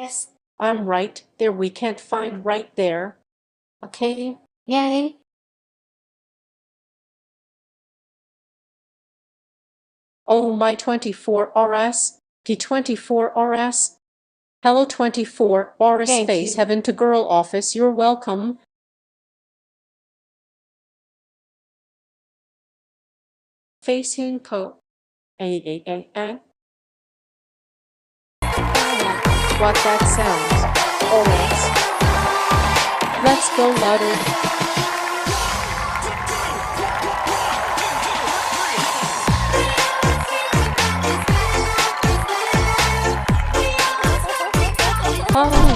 Yes, I'm right there. We can't find right there. Okay? Yay. Oh, my 24RS. P24RS. Hello, 24RS Thank Face you. Heaven to Girl Office. You're welcome. Facing code. What that sounds. Alright. Let's go louder. Oh,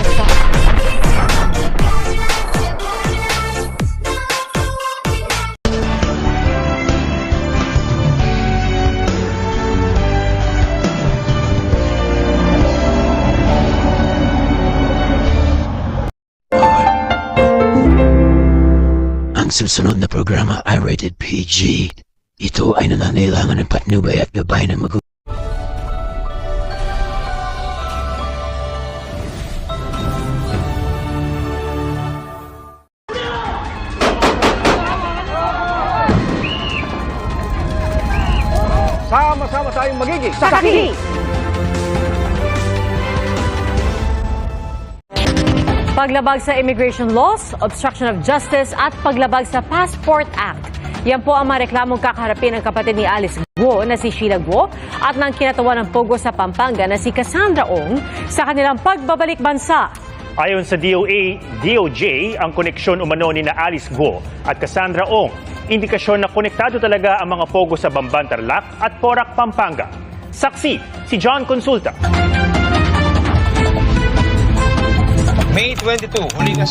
Ang susunod na programa ay rated PG. Ito ay nangangailangan ng patnubay at gabay ng magulang. Sama-sama tayong magiging Sakaki! Paglabag sa immigration laws, obstruction of justice at paglabag sa Passport Act. Yan po ang mga reklamong kakaharapin ng kapatid ni Alice Guo na si Sheila Guo at ng kinatawa ng Pogo sa Pampanga na si Cassandra Ong sa kanilang pagbabalik bansa. Ayon sa DOJ, ang koneksyon umano ni na Alice Guo at Cassandra Ong, indikasyon na konektado talaga ang mga Pogo sa Bamban, Tarlac at Porac, Pampanga. Saksi, si John Consulta. May 22, huli na